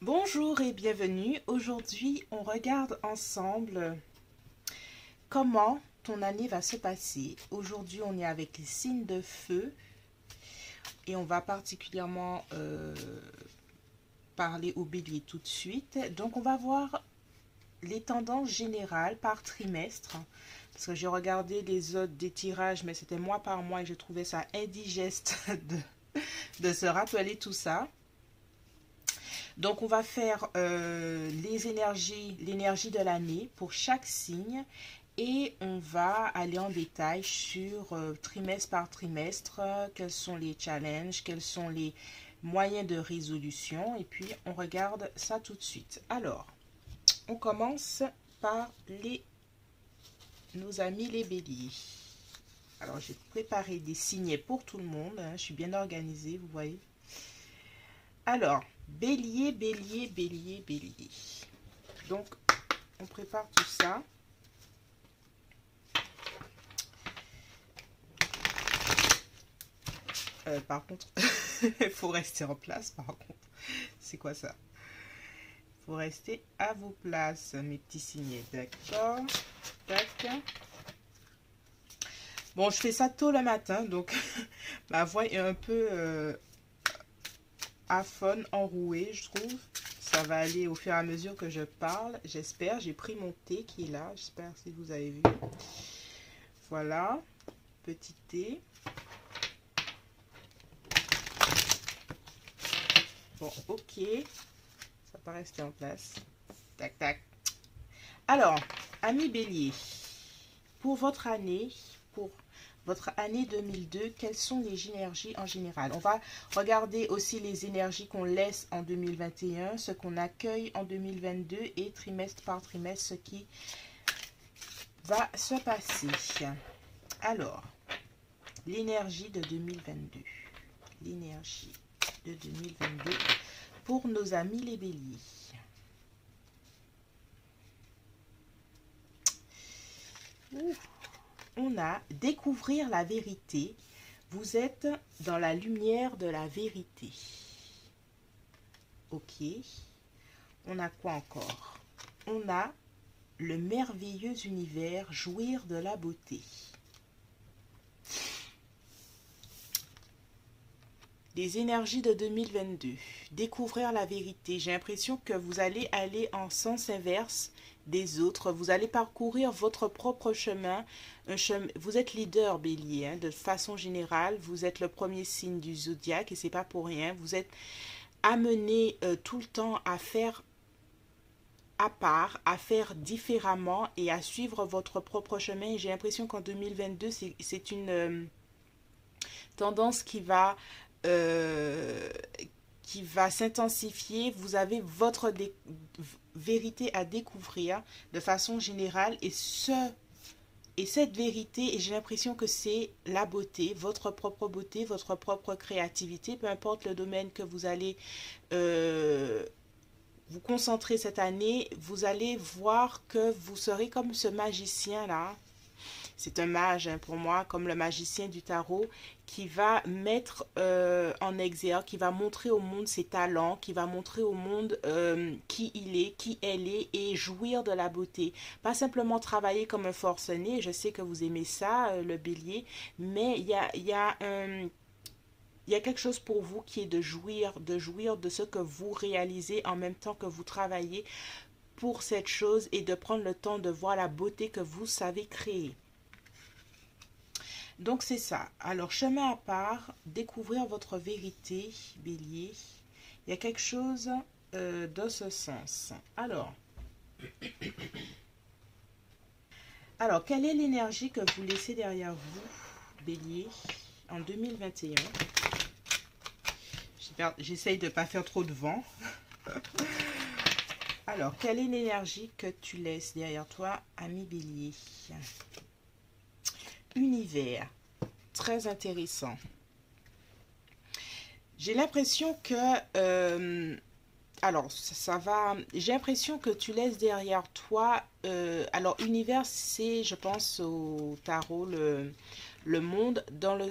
Bonjour et bienvenue. Aujourd'hui, on regarde ensemble comment ton année va se passer. Aujourd'hui, on est avec les signes de feu et on va particulièrement parler au bélier tout de suite. Donc, on va voir les tendances générales par trimestre. Parce que j'ai regardé les autres des tirages, mais c'était mois par mois et je trouvais ça indigeste de se rappeler tout ça. Donc, on va faire l'énergie de l'année pour chaque signe et on va aller en détail sur trimestre par trimestre, quels sont les challenges, quels sont les moyens de résolution et puis on regarde ça tout de suite. Alors, on commence par nos amis les béliers. Alors, j'ai préparé des signets pour tout le monde, hein, je suis bien organisée, vous voyez. Alors, bélier, bélier, bélier, bélier. Donc, on prépare tout ça. Par contre, il faut rester en place, par contre. C'est quoi ça? Il faut rester à vos places, mes petits signets. D'accord. Tac. Bon, je fais ça tôt le matin, donc ma voix est un peu aphone, enrouée, je trouve. Ça va aller au fur et à mesure que je parle, j'espère. J'ai pris mon thé qui est là, j'espère si vous avez vu. Voilà, petit thé. Bon, ok, ça va rester en place. Tac, tac. Alors, amis bélier, pour votre année 2002, quelles sont les énergies en général? On va regarder aussi les énergies qu'on laisse en 2021, ce qu'on accueille en 2022 et trimestre par trimestre, ce qui va se passer. Alors, l'énergie de 2022. L'énergie de 2022 pour nos amis les béliers. On a découvrir la vérité. Vous êtes dans la lumière de la vérité. Ok. On a quoi encore? On a le merveilleux univers, jouir de la beauté. Les énergies de 2022. Découvrir la vérité. J'ai l'impression que vous allez aller en sens inverse des autres. Vous allez parcourir votre propre chemin. Vous êtes leader, bélier, hein, de façon générale. Vous êtes le premier signe du zodiaque et c'est pas pour rien. Vous êtes amené tout le temps à faire à part, à faire différemment et à suivre votre propre chemin. J'ai l'impression qu'en 2022, c'est une tendance euh, qui va s'intensifier. Vous avez votre vérité à découvrir de façon générale et cette vérité, et j'ai l'impression que c'est la beauté, votre propre créativité, peu importe le domaine que vous allez vous concentrer cette année, vous allez voir que vous serez comme ce magicien-là. C'est un mage, hein, pour moi, comme le magicien du tarot, qui va mettre en exergue, qui va montrer au monde ses talents, qui va montrer au monde qui il est, qui elle est, et jouir de la beauté. Pas simplement travailler comme un forcené, je sais que vous aimez ça, le bélier, mais il y a quelque chose pour vous qui est de jouir de ce que vous réalisez en même temps que vous travaillez pour cette chose et de prendre le temps de voir la beauté que vous savez créer. Donc c'est ça. Alors chemin à part, découvrir votre vérité, bélier. Il y a quelque chose dans ce sens. Alors, quelle est l'énergie que vous laissez derrière vous, bélier, en 2021? J'essaye de ne pas faire trop de vent. Alors, quelle est l'énergie que tu laisses derrière toi, ami bélier? Univers. Très intéressant. J'ai l'impression que... alors, ça va... J'ai l'impression que tu laisses derrière toi... alors, univers, c'est, je pense, au tarot, Le monde,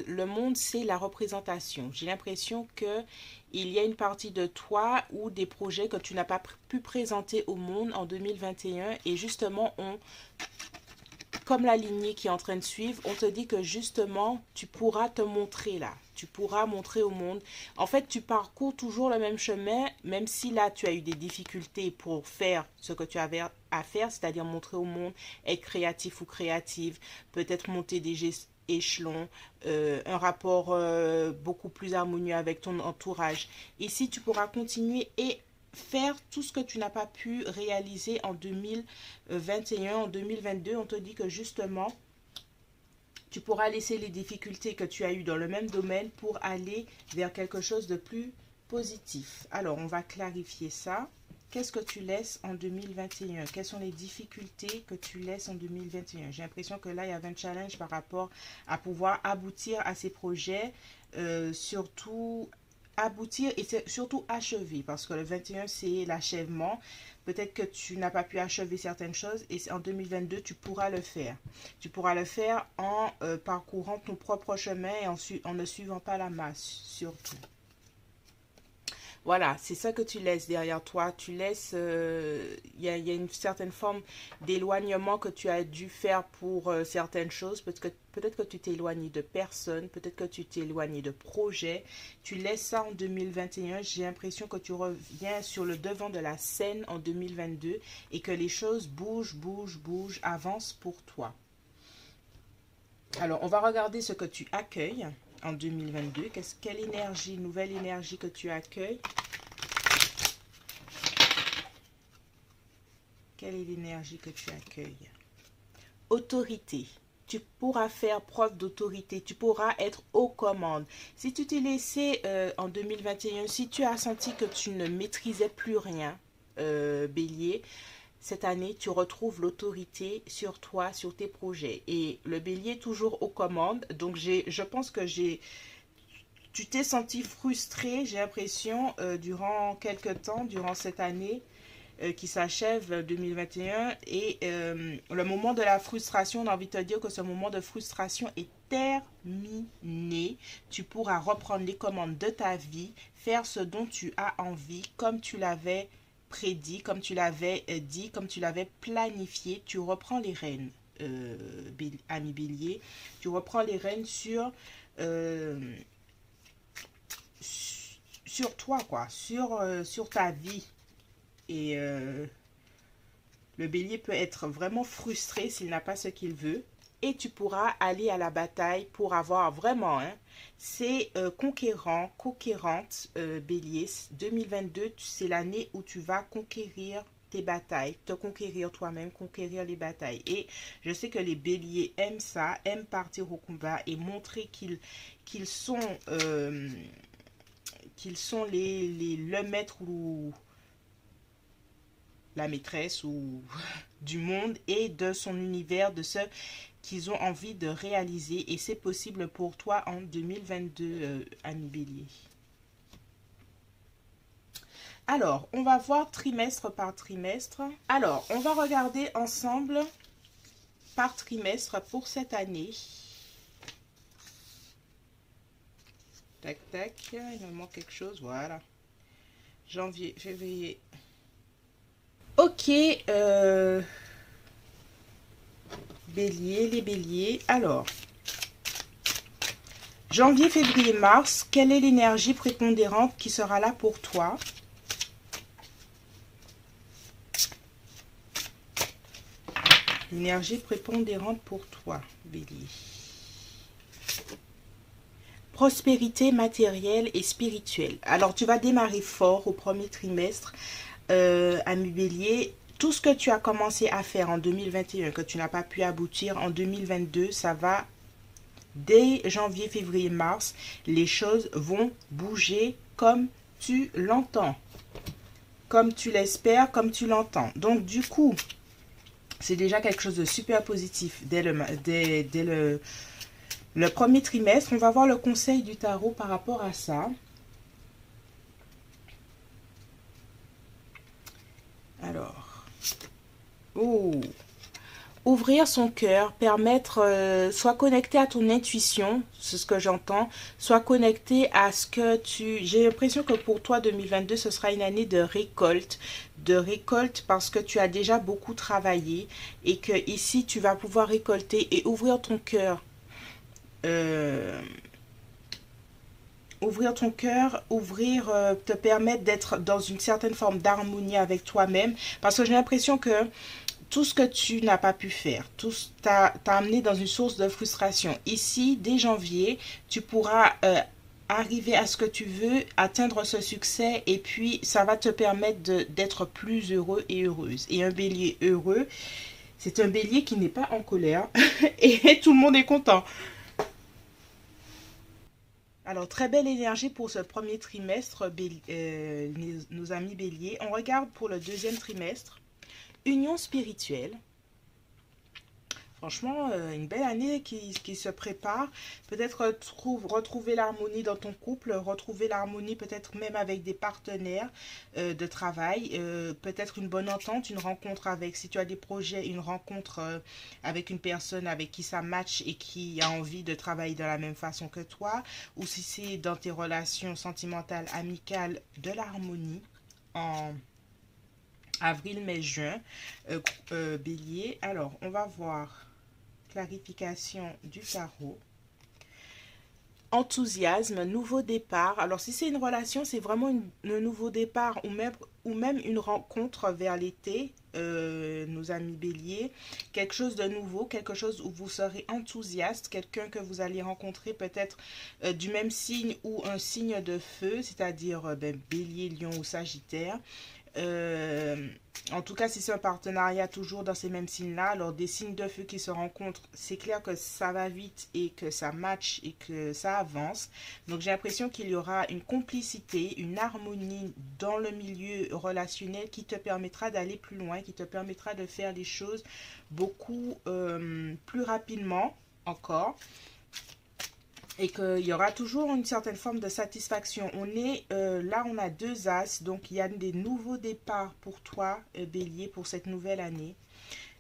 le monde, c'est la représentation. J'ai l'impression que il y a une partie de toi ou des projets que tu n'as pas pu présenter au monde en 2021 et justement, comme la lignée qui est en train de suivre, on te dit que justement, tu pourras te montrer là. Tu pourras montrer au monde. En fait, tu parcours toujours le même chemin, même si là, tu as eu des difficultés pour faire ce que tu avais à faire, c'est-à-dire montrer au monde, être créatif ou créative, peut-être monter des échelons, un rapport beaucoup plus harmonieux avec ton entourage. Ici, tu pourras continuer et faire tout ce que tu n'as pas pu réaliser en 2021, en 2022. On te dit que justement, tu pourras laisser les difficultés que tu as eues dans le même domaine pour aller vers quelque chose de plus positif. Alors, on va clarifier ça. Qu'est-ce que tu laisses en 2021? Quelles sont les difficultés que tu laisses en 2021? J'ai l'impression que là, il y avait un challenge par rapport à pouvoir aboutir à ces projets, surtout aboutir et surtout achever, parce que le 21, c'est l'achèvement. Peut-être que tu n'as pas pu achever certaines choses et en 2022, tu pourras le faire. Tu pourras le faire en parcourant ton propre chemin et en ne suivant pas la masse, surtout. Voilà, c'est ça que tu laisses derrière toi. Tu laisses, y a une certaine forme d'éloignement que tu as dû faire pour certaines choses. Peut-être que tu t'es éloigné de personnes, peut-être que tu t'es éloigné de projets. Tu laisses ça en 2021. J'ai l'impression que tu reviens sur le devant de la scène en 2022 et que les choses bougent, bougent, bougent, avancent pour toi. Alors, on va regarder ce que tu accueilles en 2022. Quelle énergie, nouvelle énergie que tu accueilles? Quelle est l'énergie que tu accueilles? Autorité. Tu pourras faire preuve d'autorité. Tu pourras être aux commandes. Si tu t'es laissé en 2021, si tu as senti que tu ne maîtrisais plus rien, Bélier, cette année, tu retrouves l'autorité sur toi, sur tes projets. Et le Bélier est toujours aux commandes. Donc, je pense que tu t'es senti frustré, j'ai l'impression, durant quelques temps, durant cette année qui s'achève 2021. Et le moment de la frustration, on a envie de te dire que ce moment de frustration est terminé. Tu pourras reprendre les commandes de ta vie, faire ce dont tu as envie, comme tu l'avais prédit, comme tu l'avais dit, comme tu l'avais planifié. Tu reprends les rênes, ami Bélier. Tu reprends les rênes euh, sur toi, quoi, sur ta vie. Et le bélier peut être vraiment frustré s'il n'a pas ce qu'il veut. Et tu pourras aller à la bataille pour avoir vraiment, hein, c'est conquérant, conquérante, bélier. 2022, c'est l'année où tu vas conquérir tes batailles, te conquérir toi-même, conquérir les batailles. Et je sais que les béliers aiment ça, aiment partir au combat et montrer qu'ils sont, le maître ou la maîtresse ou du monde et de son univers, de ce qu'ils ont envie de réaliser. Et c'est possible pour toi en 2022, ami Bélier. Alors, on va voir trimestre par trimestre. Alors, on va regarder ensemble par trimestre pour cette année. Tac, tac, il me manque quelque chose, voilà. Janvier, février. Ok, Bélier, les béliers. Alors, janvier, février, mars, quelle est l'énergie prépondérante qui sera là pour toi? L'énergie prépondérante pour toi, Bélier. Prospérité matérielle et spirituelle. Alors, tu vas démarrer fort au premier trimestre, ami Bélier. Tout ce que tu as commencé à faire en 2021, que tu n'as pas pu aboutir en 2022, ça va, dès janvier, février, mars, les choses vont bouger comme tu l'entends, comme tu l'espères, comme tu l'entends. Donc, du coup, c'est déjà quelque chose de super positif dès le premier trimestre. On va voir le conseil du tarot par rapport à ça. Alors, oh, Ouvrir son cœur, permettre, soit connecté à ton intuition, c'est ce que j'entends, soit connecté à ce que tu... J'ai l'impression que pour toi, 2022, ce sera une année de récolte parce que tu as déjà beaucoup travaillé et que ici, tu vas pouvoir récolter et ouvrir ton cœur. euh, Ouvrir ton cœur, te permettre d'être dans une certaine forme d'harmonie avec toi-même parce que j'ai l'impression que tout ce que tu n'as pas pu faire, tout t'a amené dans une source de frustration. Ici, dès janvier, tu pourras arriver à ce que tu veux, atteindre ce succès et puis ça va te permettre d'être plus heureux et heureuse. Et un bélier heureux, c'est un bélier qui n'est pas en colère et tout le monde est content. Alors, très belle énergie pour ce premier trimestre, nos amis béliers. On regarde pour le deuxième trimestre. Union spirituelle. Franchement, une belle année qui se prépare. Peut-être retrouver l'harmonie dans ton couple, retrouver l'harmonie peut-être même avec des partenaires de travail. Peut-être une bonne entente, une rencontre avec, si tu as des projets, une rencontre avec une personne avec qui ça match et qui a envie de travailler de la même façon que toi. Ou si c'est dans tes relations sentimentales, amicales, de l'harmonie en avril, mai, juin, bélier. Alors, on va voir clarification du tarot. Enthousiasme, nouveau départ. Alors si c'est une relation, c'est vraiment un nouveau départ ou même une rencontre vers l'été, nos amis béliers. Quelque chose de nouveau, quelque chose où vous serez enthousiaste, quelqu'un que vous allez rencontrer peut-être du même signe ou un signe de feu, c'est-à-dire bélier, lion ou sagittaire. Euh, En tout cas, si c'est un partenariat toujours dans ces mêmes signes-là, alors des signes de feu qui se rencontrent, c'est clair que ça va vite et que ça match et que ça avance. Donc j'ai l'impression qu'il y aura une complicité, une harmonie dans le milieu relationnel qui te permettra d'aller plus loin, qui te permettra de faire les choses beaucoup plus rapidement encore et qu'il y aura toujours une certaine forme de satisfaction. Là, on a deux as, donc il y a des nouveaux départs pour toi, bélier, pour cette nouvelle année.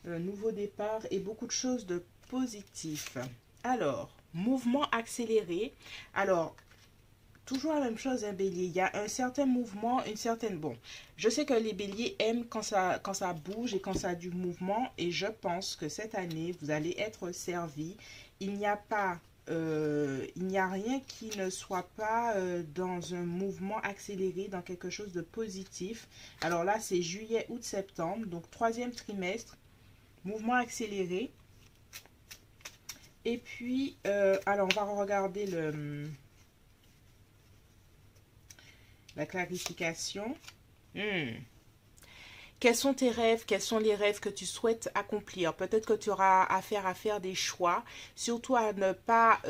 Nouveau départ et beaucoup de choses de positif. Alors, mouvement accéléré. Alors, toujours la même chose, un bélier. Il y a un certain mouvement, une certaine... Bon, je sais que les béliers aiment quand ça bouge et quand ça a du mouvement. Et je pense que cette année, vous allez être servi. Il n'y a pas... il n'y a rien qui ne soit pas dans un mouvement accéléré, dans quelque chose de positif. Alors là, c'est juillet, août, septembre. Donc, troisième trimestre, mouvement accéléré. Et puis, alors, on va regarder la clarification. Hmm. Quels sont tes rêves? Quels sont les rêves que tu souhaites accomplir? Peut-être que tu auras affaire à faire des choix, surtout à ne pas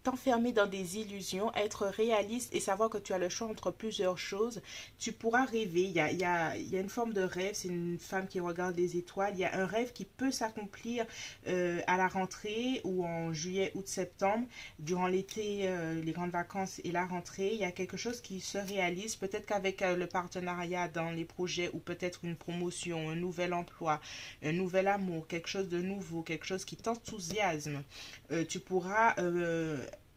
t'enfermer dans des illusions, être réaliste et savoir que tu as le choix entre plusieurs choses. Tu pourras rêver. Il y a une forme de rêve, c'est une femme qui regarde les étoiles. Il y a un rêve qui peut s'accomplir à la rentrée ou en juillet, août, septembre, durant l'été, les grandes vacances et la rentrée. Il y a quelque chose qui se réalise. Peut-être qu'avec le partenariat dans les projets ou peut-être une promotion, un nouvel emploi, un nouvel amour, quelque chose de nouveau, quelque chose qui t'enthousiasme, tu pourras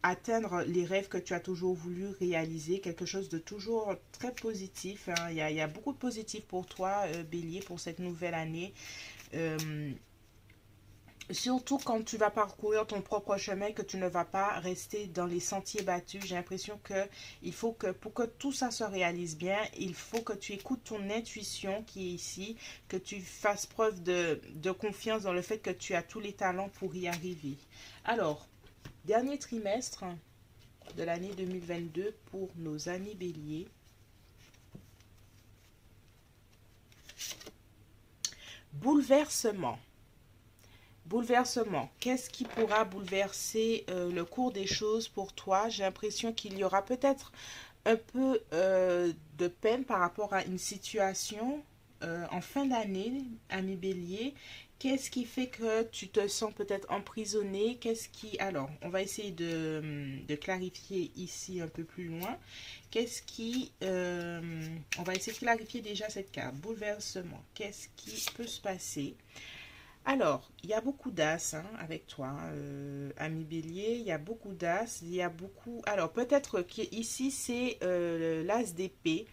atteindre les rêves que tu as toujours voulu réaliser, quelque chose de toujours très positif. Hein. Il y a beaucoup de positif pour toi, bélier, pour cette nouvelle année. Euh, Surtout quand tu vas parcourir ton propre chemin, que tu ne vas pas rester dans les sentiers battus. J'ai l'impression que il faut que pour que tout ça se réalise bien, il faut que tu écoutes ton intuition qui est ici, que tu fasses preuve de confiance dans le fait que tu as tous les talents pour y arriver. Alors, dernier trimestre de l'année 2022 pour nos amis béliers. Bouleversement. Bouleversement. Qu'est-ce qui pourra bouleverser le cours des choses pour toi? J'ai l'impression qu'il y aura peut-être un peu de peine par rapport à une situation en fin d'année, ami bélier. Qu'est-ce qui fait que tu te sens peut-être emprisonné? Qu'est-ce qui... Alors, on va essayer de clarifier ici un peu plus loin. Qu'est-ce qui... on va essayer de clarifier déjà cette carte. Bouleversement. Qu'est-ce qui peut se passer? Alors, il y a beaucoup d'as hein, avec toi, ami Bélier. Il y a beaucoup d'as. Il y a beaucoup. Alors, peut-être qu'ici, c'est l'as d'épée.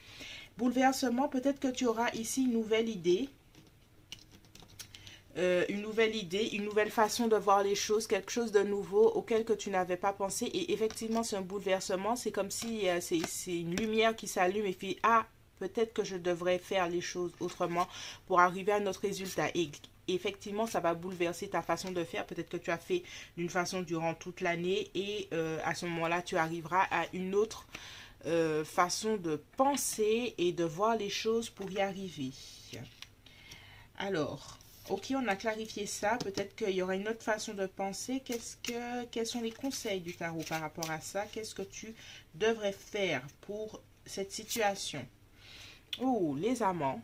Bouleversement, peut-être que tu auras ici une nouvelle idée, une nouvelle façon de voir les choses, quelque chose de nouveau auquel que tu n'avais pas pensé. Et effectivement, c'est un bouleversement. C'est comme si c'est une lumière qui s'allume et puis, ah, peut-être que je devrais faire les choses autrement pour arriver à notre résultat. Et effectivement, ça va bouleverser ta façon de faire. Peut-être que tu as fait d'une façon durant toute l'année et à ce moment-là, tu arriveras à une autre façon de penser et de voir les choses pour y arriver. Alors, ok, on a clarifié ça. Peut-être qu'il y aura une autre façon de penser. Quels sont les conseils du tarot par rapport à ça? Qu'est-ce que tu devrais faire pour cette situation? Oh, les amants.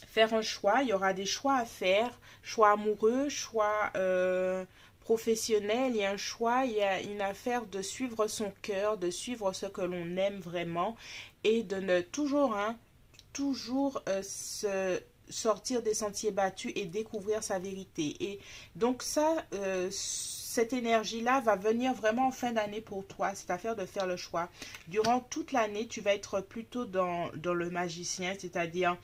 Faire un choix. Il y aura des choix à faire. Choix amoureux, choix professionnel. Il y a un choix, il y a une affaire de suivre son cœur, de suivre ce que l'on aime vraiment et de ne toujours, hein, toujours se sortir des sentiers battus et découvrir sa vérité. Et donc ça, cette énergie-là va venir vraiment en fin d'année pour toi. C'est à faire de faire le choix. Durant toute l'année, tu vas être plutôt dans le magicien, c'est-à-dire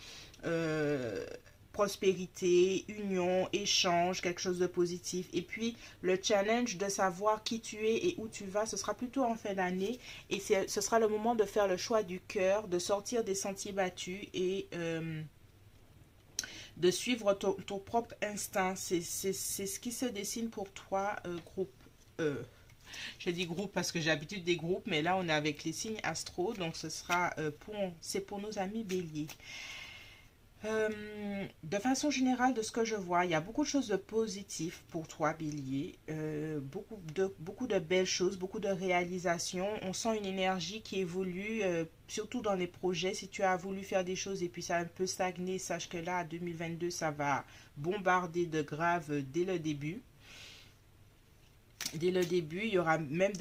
euh, prospérité, union, échange, quelque chose de positif. Et puis, le challenge de savoir qui tu es et où tu vas, ce sera plutôt en fin d'année. Et ce sera le moment de faire le choix du cœur, de sortir des sentiers battus et de suivre ton propre instinct. C'est ce qui se dessine pour toi, groupe. Je dis groupe parce que j'ai l'habitude des groupes, mais là on est avec les signes astro, donc ce sera c'est pour nos amis béliers. De façon générale, de ce que je vois, il y a beaucoup de choses de positives pour toi, Bélier. Beaucoup de belles choses, beaucoup de réalisations. On sent une énergie qui évolue, surtout dans les projets. Si tu as voulu faire des choses et puis ça a un peu stagné, sache que là, 2022, ça va bombarder de grave dès le début. Dès le début, il y aura même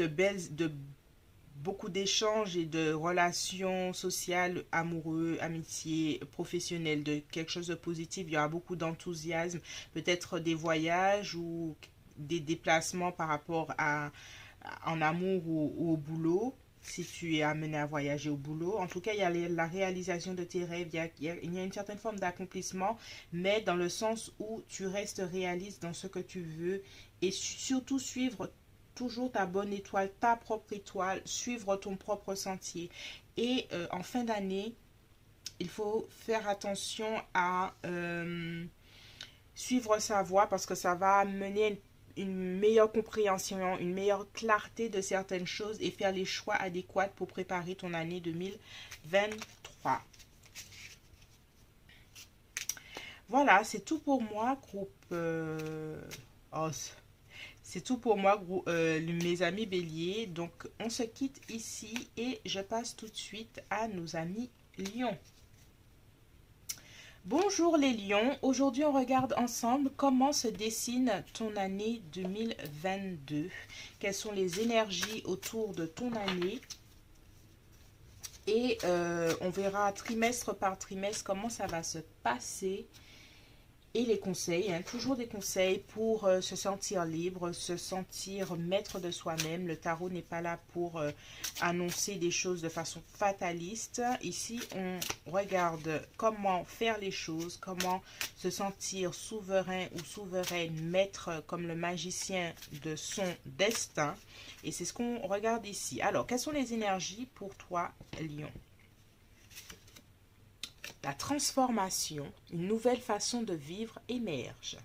beaucoup d'échanges et de relations sociales, amoureux, amitié, professionnelles, de quelque chose de positif. Il y aura beaucoup d'enthousiasme, peut-être des voyages ou des déplacements par rapport en amour ou au boulot. Si tu es amené à voyager au boulot. En tout cas, il y a la réalisation de tes rêves, il y a une certaine forme d'accomplissement, mais dans le sens où tu restes réaliste dans ce que tu veux et surtout suivre toujours ta bonne étoile, ta propre étoile, suivre ton propre sentier. Et en fin d'année, il faut faire attention à suivre sa voie parce que ça va mener une meilleure compréhension, une meilleure clarté de certaines choses et faire les choix adéquats pour préparer ton année 2023. Voilà, c'est tout pour moi, groupe. Oh, c'est tout pour moi, mes amis béliers. Donc, on se quitte ici et je passe tout de suite à nos amis lions. Bonjour les lions, aujourd'hui on regarde ensemble comment se dessine ton année 2022. Quelles sont les énergies autour de ton année. Et on verra trimestre par trimestre comment ça va se passer. Et les conseils, hein, toujours des conseils pour se sentir libre, se sentir maître de soi-même. Le tarot n'est pas là pour annoncer des choses de façon fataliste. Ici, on regarde comment faire les choses, comment se sentir souverain ou souveraine, maître comme le magicien de son destin. Et c'est ce qu'on regarde ici. Alors, quelles sont les énergies pour toi, Lion? La transformation, une nouvelle façon de vivre émerge.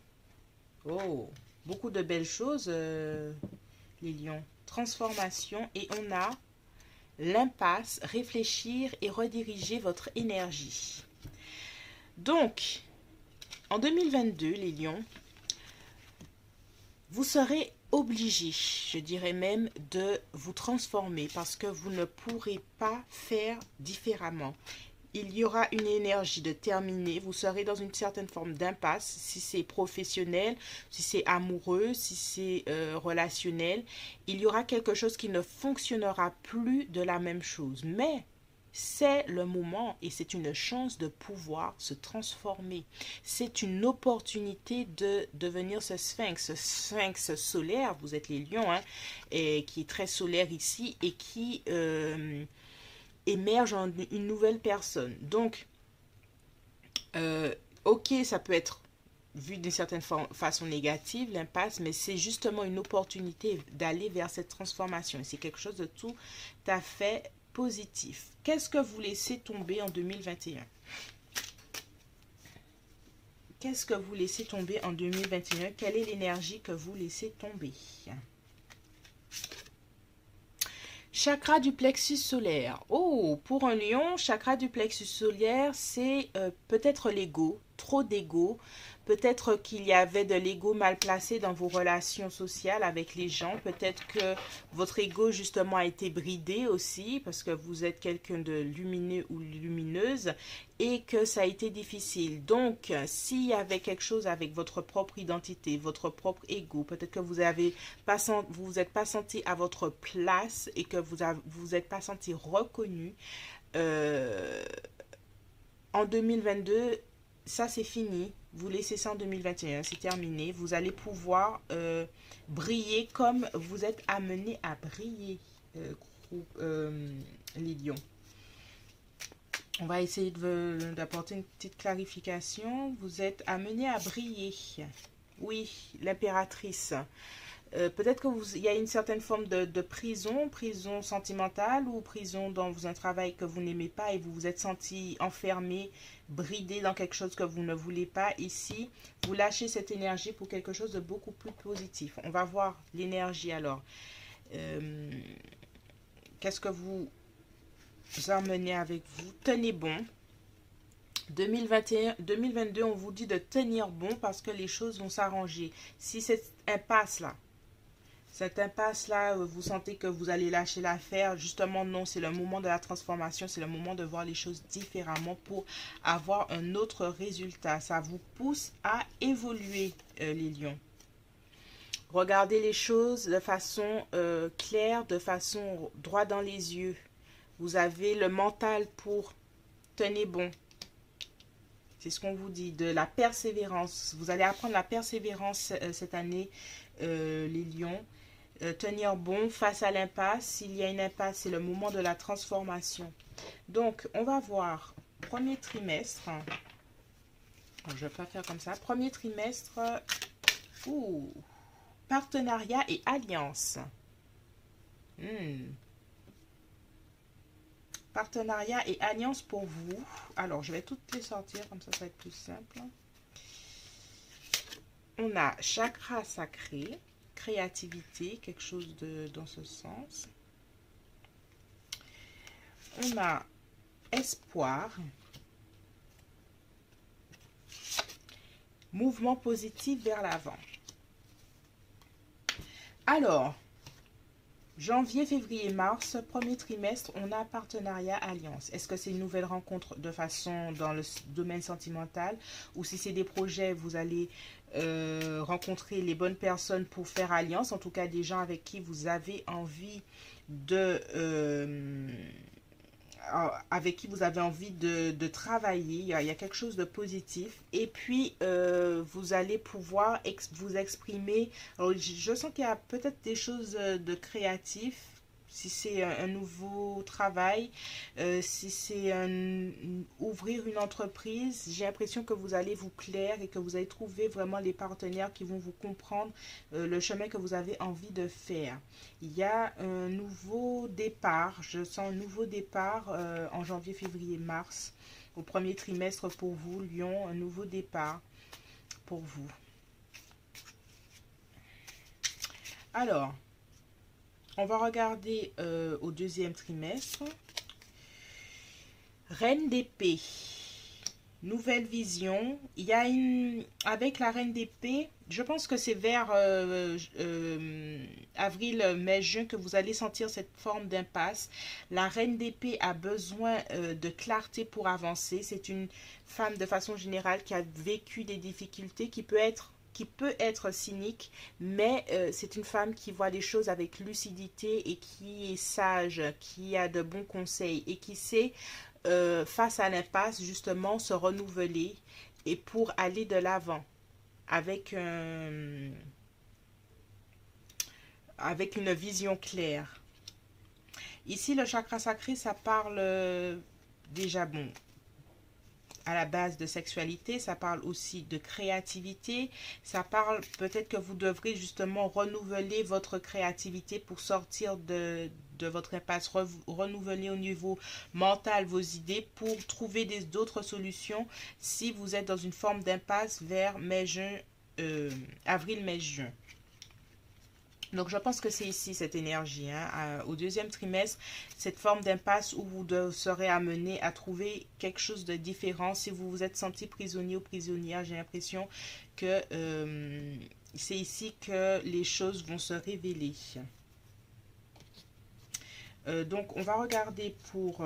Oh, beaucoup de belles choses, les lions. Transformation et on a l'impasse, réfléchir et rediriger votre énergie. Donc, en 2022, les lions, vous serez obligés, je dirais même, de vous transformer parce que vous ne pourrez pas faire différemment. Il y aura une énergie de terminer, vous serez dans une certaine forme d'impasse, si c'est professionnel, si c'est amoureux, si c'est relationnel, il y aura quelque chose qui ne fonctionnera plus de la même chose. Mais c'est le moment et c'est une chance de pouvoir se transformer. C'est une opportunité de devenir ce sphinx solaire, vous êtes les lions, hein, et qui est très solaire ici et qui émerge en une nouvelle personne. Donc, ok, ça peut être vu d'une certaine façon négative, l'impasse, mais c'est justement une opportunité d'aller vers cette transformation. C'est quelque chose de tout à fait positif. Qu'est-ce que vous laissez tomber en 2021? Qu'est-ce que vous laissez tomber en 2021? Quelle est l'énergie que vous laissez tomber? Chakra du plexus solaire. Oh, pour un lion, chakra du plexus solaire, c'est peut-être l'ego, trop d'ego. Peut-être qu'il y avait de l'ego mal placé dans vos relations sociales avec les gens. Peut-être que votre ego, justement, a été bridé aussi parce que vous êtes quelqu'un de lumineux ou lumineuse et que ça a été difficile. Donc, s'il y avait quelque chose avec votre propre identité, votre propre ego, peut-être que vous vous êtes pas senti à votre place et que vous êtes pas senti reconnu. Euh, En 2022, ça c'est fini. Vous laissez ça en 2021, c'est terminé. Vous allez pouvoir briller comme vous êtes amené à briller, les lions. On va essayer d'apporter une petite clarification. Vous êtes amené à briller. Oui, l'impératrice. Peut-être il y a une certaine forme de prison sentimentale ou prison dans un travail que vous n'aimez pas et vous vous êtes senti enfermé, bridé dans quelque chose que vous ne voulez pas. Ici, vous lâchez cette énergie pour quelque chose de beaucoup plus positif. On va voir l'énergie alors. Qu'est-ce que vous emmenez avec vous? Tenez bon. 2021, 2022, on vous dit de tenir bon parce que les choses vont s'arranger. Si cette impasse-là, vous sentez que vous allez lâcher l'affaire, justement non, c'est le moment de la transformation, c'est le moment de voir les choses différemment pour avoir un autre résultat. Ça vous pousse à évoluer, les lions. Regardez les choses de façon claire, de façon droit dans les yeux. Vous avez le mental pour tenir bon. C'est ce qu'on vous dit, de la persévérance. Vous allez apprendre la persévérance cette année, les lions. Tenir bon face à l'impasse. S'il y a une impasse, c'est le moment de la transformation. Donc, on va voir premier trimestre. Je ne vais pas faire comme ça. Premier trimestre, partenariat et alliance. Partenariat et alliance pour vous. Alors, je vais toutes les sortir, comme ça va être plus simple. On a chakra sacré, créativité, quelque chose dans ce sens. On a espoir, mouvement positif vers l'avant. Alors, janvier, février, mars, premier trimestre, on a partenariat, alliance. Est-ce que c'est une nouvelle rencontre de façon dans le domaine sentimental ou si c'est des projets, vous allez rencontrer les bonnes personnes pour faire alliance, en tout cas des gens avec qui vous avez envie de travailler. Il y a quelque chose de positif et puis vous allez pouvoir vous exprimer. Alors, je sens qu'il y a peut-être des choses de créatif si c'est un nouveau travail, si c'est ouvrir une entreprise. J'ai l'impression que vous allez vous plaire et que vous allez trouver vraiment les partenaires qui vont vous comprendre le chemin que vous avez envie de faire. Il y a un nouveau départ, je sens un nouveau départ en janvier, février, mars, au premier trimestre pour vous, Lion, un nouveau départ pour vous. Alors, on va regarder au deuxième trimestre. Reine d'épée. Nouvelle vision. Il y a avec la reine d'épée, je pense que c'est vers avril, mai, juin que vous allez sentir cette forme d'impasse. La reine d'épée a besoin de clarté pour avancer. C'est une femme de façon générale qui a vécu des difficultés, qui peut être qui peut être cynique, mais c'est une femme qui voit les choses avec lucidité et qui est sage, qui a de bons conseils et qui sait, face à l'impasse, justement, se renouveler et pour aller de l'avant avec, avec une vision claire. Ici, le chakra sacré, ça parle déjà, bon, à la base de sexualité, ça parle aussi de créativité, ça parle peut-être que vous devrez justement renouveler votre créativité pour sortir de votre impasse, renouveler au niveau mental vos idées pour trouver d'autres solutions si vous êtes dans une forme d'impasse vers mai-juin, avril, mai-juin. Donc, je pense que c'est ici cette énergie, hein, au deuxième trimestre, cette forme d'impasse où vous serez amené à trouver quelque chose de différent. Si vous vous êtes senti prisonnier ou prisonnière, j'ai l'impression que c'est ici que les choses vont se révéler. Donc, on va regarder pour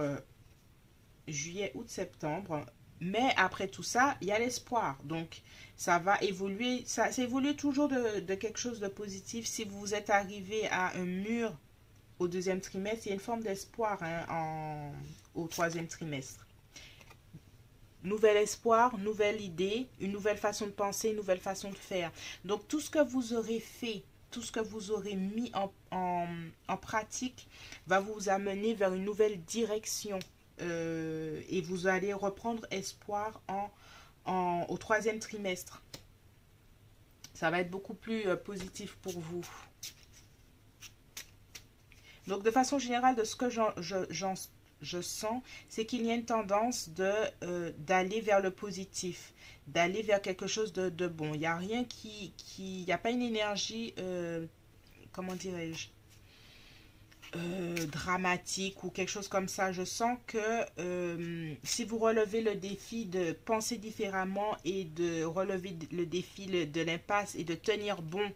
juillet, août, septembre. Mais après tout ça, il y a l'espoir. Donc, ça va évoluer. Ça évolue toujours de quelque chose de positif. Si vous êtes arrivé à un mur au deuxième trimestre, il y a une forme d'espoir, hein, au troisième trimestre. Nouvel espoir, nouvelle idée, une nouvelle façon de penser, une nouvelle façon de faire. Donc, tout ce que vous aurez fait, tout ce que vous aurez mis en pratique va vous amener vers une nouvelle direction. Et vous allez reprendre espoir au troisième trimestre. Ça va être beaucoup plus positif pour vous. Donc, de façon générale, de ce que je sens, c'est qu'il y a une tendance d'aller vers le positif, d'aller vers quelque chose de bon. Il n'y a rien il n'y a pas une énergie, comment dirais-je, dramatique ou quelque chose comme ça. Je sens que si vous relevez le défi de penser différemment et de relever le défi de l'impasse et de tenir bon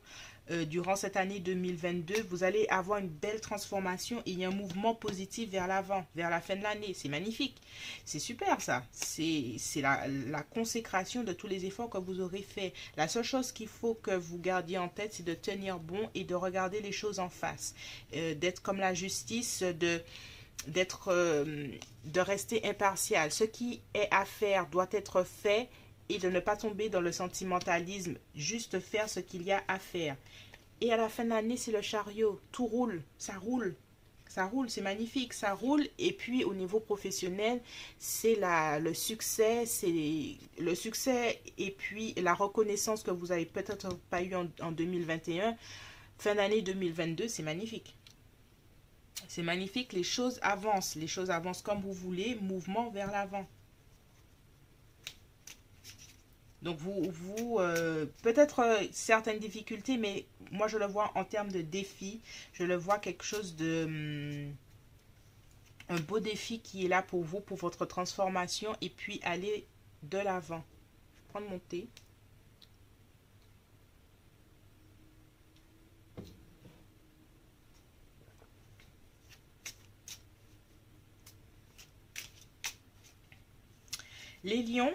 durant cette année 2022, vous allez avoir une belle transformation et il y a un mouvement positif vers l'avant, vers la fin de l'année. C'est magnifique. C'est super ça. C'est la consécration de tous les efforts que vous aurez fait. La seule chose qu'il faut que vous gardiez en tête, c'est de tenir bon et de regarder les choses en face. D'être comme la justice, de rester impartial. Ce qui est à faire doit être fait et de ne pas tomber dans le sentimentalisme, juste faire ce qu'il y a à faire. Et à la fin de l'année, c'est le chariot. Tout roule, ça roule, c'est magnifique, ça roule. Et puis au niveau professionnel, c'est le succès, et puis la reconnaissance que vous avez peut-être pas eu en 2021. Fin d'année 2022, c'est magnifique. C'est magnifique, les choses avancent comme vous voulez, mouvement vers l'avant. Donc, peut-être certaines difficultés, mais moi, je le vois en termes de défi. Je le vois quelque chose un beau défi qui est là pour vous, pour votre transformation, et puis aller de l'avant. Je vais prendre mon thé. Les lions,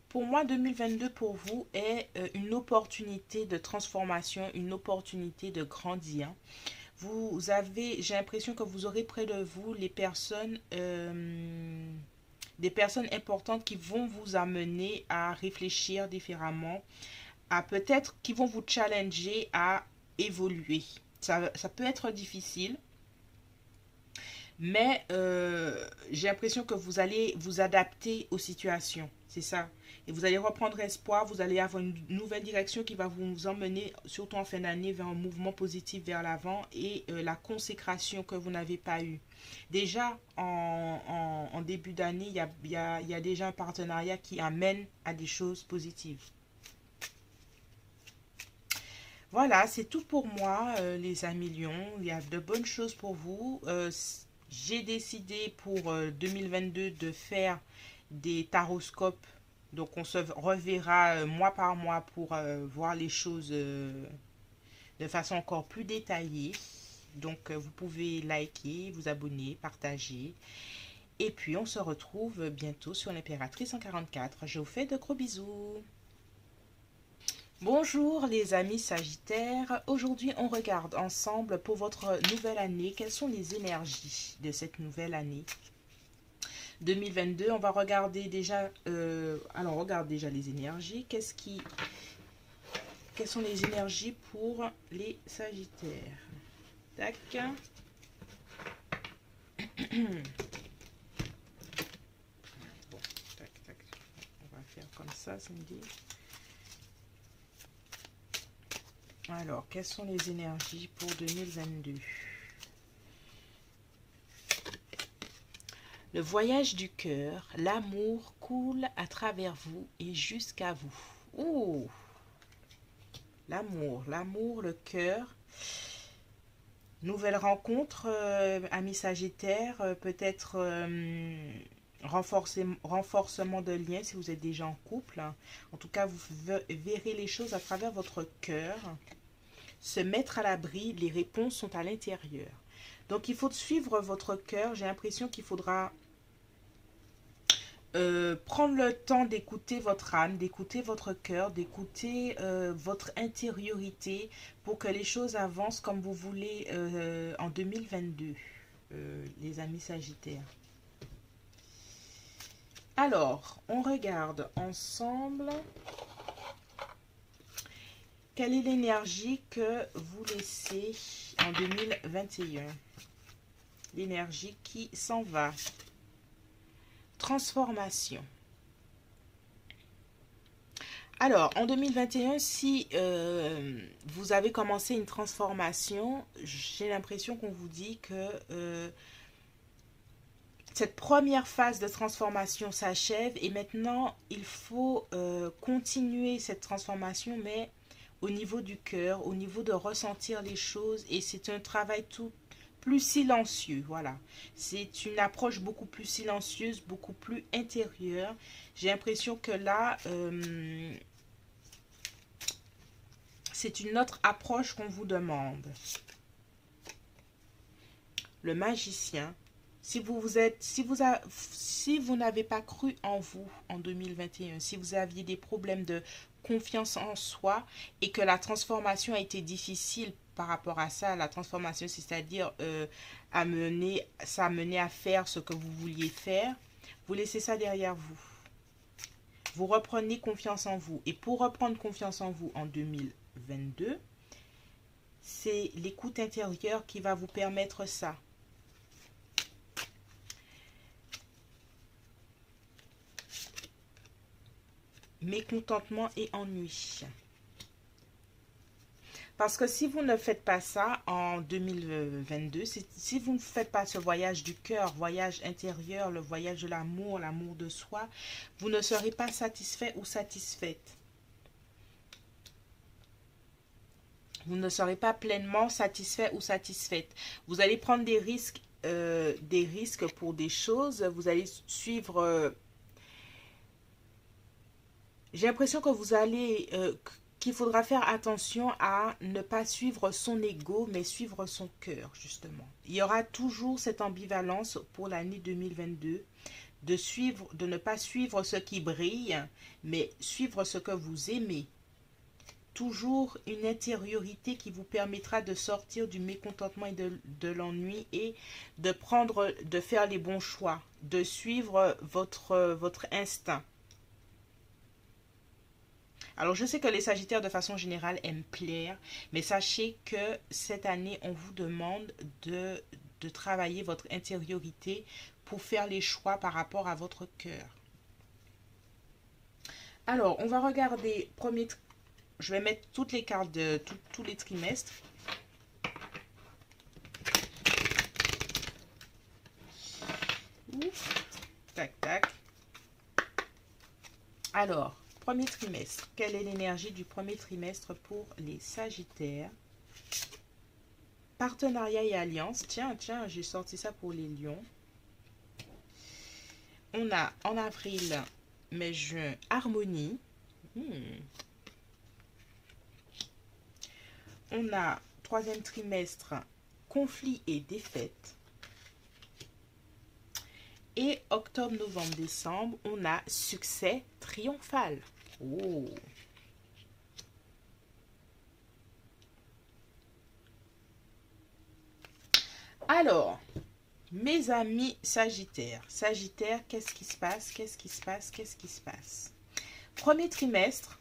pour moi, 2022 pour vous est une opportunité de transformation, une opportunité de grandir. J'ai l'impression que vous aurez près de vous des personnes importantes qui vont vous amener à réfléchir différemment, à peut-être qui vont vous challenger à évoluer. Ça peut être difficile, mais j'ai l'impression que vous allez vous adapter aux situations. C'est ça. Et vous allez reprendre espoir, vous allez avoir une nouvelle direction qui va vous emmener, surtout en fin d'année, vers un mouvement positif vers l'avant et la consécration que vous n'avez pas eue. Déjà, en début d'année, il y a déjà un partenariat qui amène à des choses positives. Voilà, c'est tout pour moi, les amis lions. Il y a de bonnes choses pour vous. J'ai décidé pour 2022 de faire des taroscopes. Donc, on se reverra mois par mois pour voir les choses de façon encore plus détaillée. Donc, vous pouvez liker, vous abonner, partager. Et puis, on se retrouve bientôt sur l'Impératrice 144. Je vous fais de gros bisous. Bonjour les amis Sagittaires, aujourd'hui on regarde ensemble pour votre nouvelle année, quelles sont les énergies de cette nouvelle année 2022. On va regarder déjà, alors on regarde déjà les énergies, quelles sont les énergies pour les Sagittaires. Tac. Bon, tac, tac, on va faire comme ça, Cindy. Alors, quelles sont les énergies pour 2022? Le voyage du cœur, l'amour coule à travers vous et jusqu'à vous. Oh, l'amour, le cœur. Nouvelle rencontre, amis Sagittaire, peut-être renforcement de lien si vous êtes déjà en couple. En tout cas, vous verrez les choses à travers votre cœur. Se mettre à l'abri, les réponses sont à l'intérieur. Donc, il faut suivre votre cœur. J'ai l'impression qu'il faudra prendre le temps d'écouter votre âme, d'écouter votre cœur, d'écouter votre intériorité pour que les choses avancent comme vous voulez en 2022, les amis Sagittaires. Alors, on regarde ensemble quelle est l'énergie que vous laissez en 2021. L'énergie qui s'en va. Transformation. Alors, en 2021, si vous avez commencé une transformation, j'ai l'impression qu'on vous dit que cette première phase de transformation s'achève et maintenant, il faut continuer cette transformation, mais au niveau du cœur, au niveau de ressentir les choses. Et c'est un travail tout plus silencieux, voilà. C'est une approche beaucoup plus silencieuse, beaucoup plus intérieure. J'ai l'impression que là, c'est une autre approche qu'on vous demande. Le magicien. Si vous n'avez pas cru en vous en 2021, si vous aviez des problèmes de confiance en soi et que la transformation a été difficile par rapport à ça, la transformation, c'est-à-dire ça a mené à faire ce que vous vouliez faire, vous laissez ça derrière vous. Vous reprenez confiance en vous. Et pour reprendre confiance en vous en 2022, c'est l'écoute intérieure qui va vous permettre ça. Mécontentement et ennui. Parce que si vous ne faites pas ça en 2022, si vous ne faites pas ce voyage du cœur, voyage intérieur, le voyage de l'amour, l'amour de soi, vous ne serez pas satisfait ou satisfaite. Vous ne serez pas pleinement satisfait ou satisfaite. Vous allez prendre des risques pour des choses. Vous allez suivre... j'ai l'impression que qu'il faudra faire attention à ne pas suivre son ego, mais suivre son cœur, justement. Il y aura toujours cette ambivalence pour l'année 2022, de ne pas suivre ce qui brille, mais suivre ce que vous aimez. Toujours une intériorité qui vous permettra de sortir du mécontentement et de l'ennui et de faire les bons choix, de suivre votre instinct. Alors, je sais que les Sagittaires, de façon générale, aiment plaire, mais sachez que cette année, on vous demande de travailler votre intériorité pour faire les choix par rapport à votre cœur. Alors, on va regarder, je vais mettre toutes les cartes de tous les trimestres. Ouf. Tac, tac. Alors, premier trimestre. Quelle est l'énergie du premier trimestre pour les Sagittaires? Partenariat et alliance. Tiens, j'ai sorti ça pour les Lions. On a en avril, mai, juin, harmonie. On a troisième trimestre, conflit et défaite. Et octobre, novembre, décembre, on a succès triomphal. Oh. Alors, mes amis Sagittaires. Sagittaire, qu'est-ce qui se passe? Qu'est-ce qui se passe? Qu'est-ce qui se passe? Premier trimestre,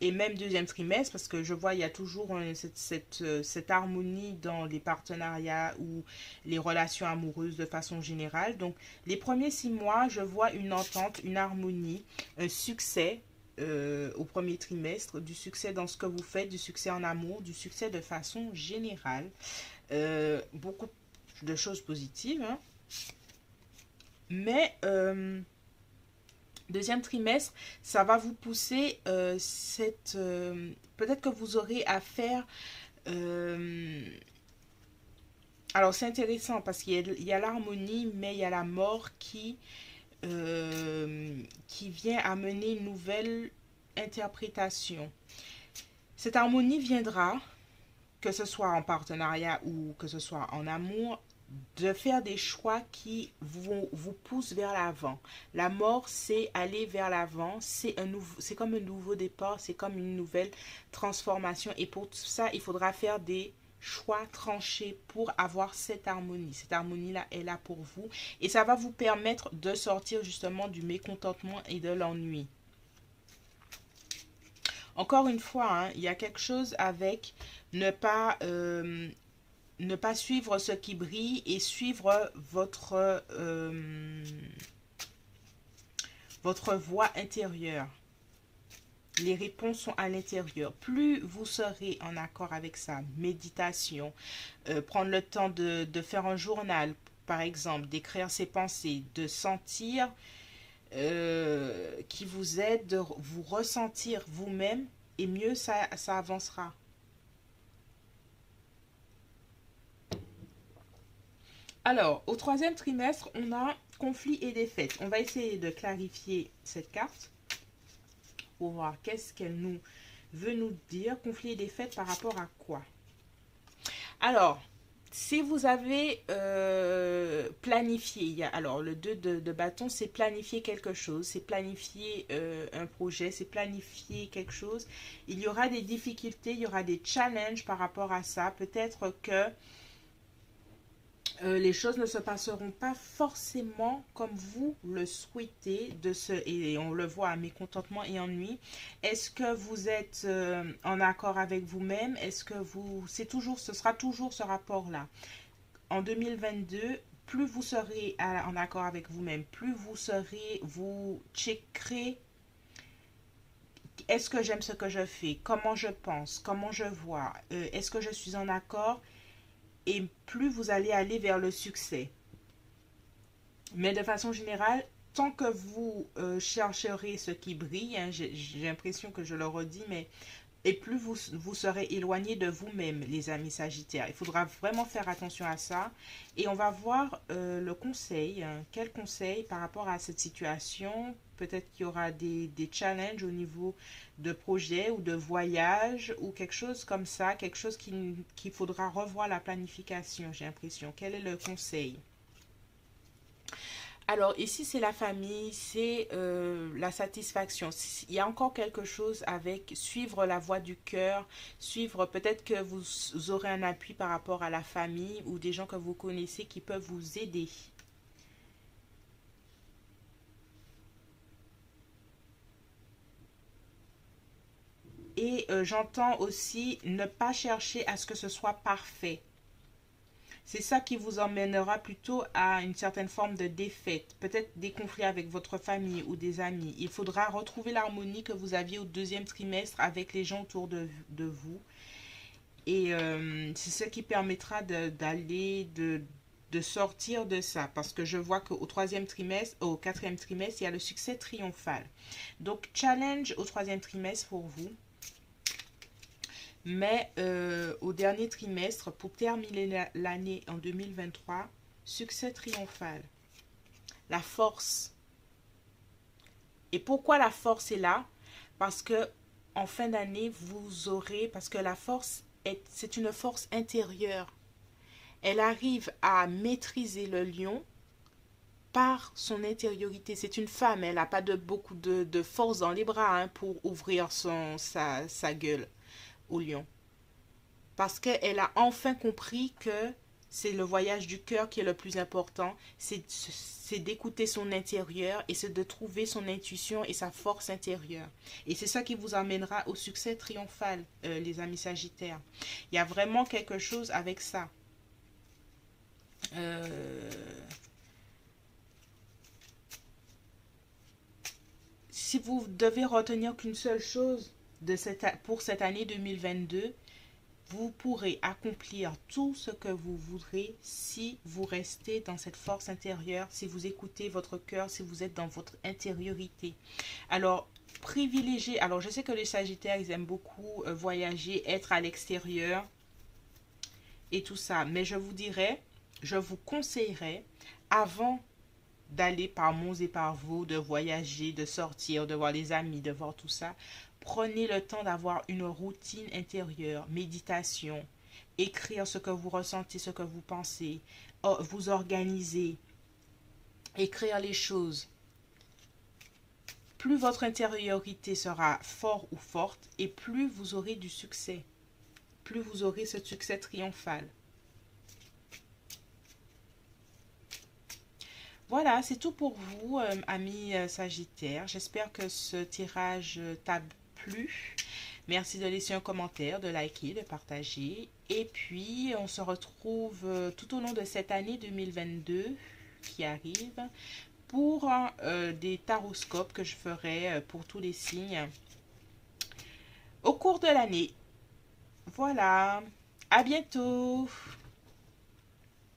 et même deuxième trimestre, parce que je vois il y a toujours cette harmonie dans les partenariats ou les relations amoureuses de façon générale. Donc les premiers 6 mois, je vois une entente, une harmonie, un succès au premier trimestre, du succès dans ce que vous faites, du succès en amour, du succès de façon générale. Beaucoup de choses positives, hein. Mais deuxième trimestre, ça va vous pousser peut-être que vous aurez à faire... euh, alors c'est intéressant parce qu'il y a l'harmonie, mais il y a la mort qui vient amener une nouvelle interprétation. Cette harmonie viendra, que ce soit en partenariat ou que ce soit en amour, de faire des choix qui vous poussent vers l'avant. La mort, c'est aller vers l'avant, c'est comme un nouveau départ, c'est comme une nouvelle transformation. Et pour tout ça, il faudra faire des choix tranchés pour avoir cette harmonie. Cette harmonie-là est là pour vous. Et ça va vous permettre de sortir justement du mécontentement et de l'ennui. Encore une fois, hein, il y a quelque chose avec ne pas ne pas suivre ce qui brille et suivre votre voix intérieure. Les réponses sont à l'intérieur. Plus vous serez en accord avec ça, méditation, prendre le temps de faire un journal, par exemple, d'écrire ses pensées, de sentir qui vous aide, de vous ressentir vous-même, et mieux ça avancera. Alors, au troisième trimestre, on a conflit et défaite. On va essayer de clarifier cette carte pour voir qu'est-ce qu'elle nous veut nous dire. Conflit et défaite par rapport à quoi? Alors, si vous avez planifié, alors le 2 de bâton, c'est planifier quelque chose, c'est planifier un projet, c'est planifier quelque chose. Il y aura des difficultés, il y aura des challenges par rapport à ça. Peut-être que les choses ne se passeront pas forcément comme vous le souhaitez, et on le voit, mécontentement et ennui. Est-ce que vous êtes en accord avec vous-même? Est-ce que ce sera toujours ce rapport-là. En 2022, plus vous serez en accord avec vous-même, plus vous checkerez, est-ce que j'aime ce que je fais? Comment je pense? Comment je vois? Est-ce que je suis en accord? Et plus vous allez aller vers le succès. Mais de façon générale, tant que vous chercherez ce qui brille, hein, j'ai l'impression que je le redis, mais et plus vous serez éloigné de vous-même, les amis Sagittaires. Il faudra vraiment faire attention à ça. Et on va voir le conseil. Hein. Quel conseil par rapport à cette situation? Peut-être qu'il y aura des challenges au niveau de projet ou de voyage ou quelque chose comme ça. Quelque chose qu'il faudra revoir la planification, j'ai l'impression. Quel est le conseil? Alors ici c'est la famille, c'est la satisfaction. Il y a encore quelque chose avec suivre la voie du cœur, suivre peut-être que vous aurez un appui par rapport à la famille ou des gens que vous connaissez qui peuvent vous aider. Et j'entends aussi ne pas chercher à ce que ce soit parfait. C'est ça qui vous emmènera plutôt à une certaine forme de défaite, peut-être des conflits avec votre famille ou des amis. Il faudra retrouver l'harmonie que vous aviez au deuxième trimestre avec les gens autour de vous. Et c'est ce qui permettra de sortir de ça. Parce que je vois qu'au troisième trimestre, au quatrième trimestre, il y a le succès triomphal. Donc, challenge au troisième trimestre pour vous. Mais au dernier trimestre, pour terminer l'année en 2023, succès triomphal. La force. Et pourquoi la force est là? Parce que en fin d'année, vous aurez, parce que la force, c'est une force intérieure. Elle arrive à maîtriser le lion par son intériorité. C'est une femme, elle n'a pas beaucoup de force dans les bras hein, pour ouvrir sa gueule au lion. parce qu'elle a enfin compris que c'est le voyage du cœur qui est le plus important, c'est d'écouter son intérieur et c'est de trouver son intuition et sa force intérieure. Et c'est ça qui vous amènera au succès triomphal, les amis Sagittaires. Il y a vraiment quelque chose avec ça. Euh, Si vous devez retenir qu'une seule chose pour cette année 2022, vous pourrez accomplir tout ce que vous voudrez si vous restez dans cette force intérieure, si vous écoutez votre cœur, si vous êtes dans votre intériorité. Alors, privilégiez, alors je sais que les Sagittaires, ils aiment beaucoup voyager, être à l'extérieur et tout ça, mais je vous dirais, je vous conseillerais, avant d'aller par monts et par vaux, de voyager, de sortir, de voir les amis, de voir tout ça, prenez le temps d'avoir une routine intérieure, méditation, écrire ce que vous ressentez, ce que vous pensez, vous organiser, écrire les choses. Plus votre intériorité sera fort ou forte et plus vous aurez du succès, plus vous aurez ce succès triomphal. Voilà, c'est tout pour vous, amis Sagittaires. J'espère que ce tirage t'a plu. Merci de laisser un commentaire, de liker, de partager. Et puis, on se retrouve tout au long de cette année 2022 qui arrive pour des taroscopes que je ferai pour tous les signes au cours de l'année. Voilà, à bientôt!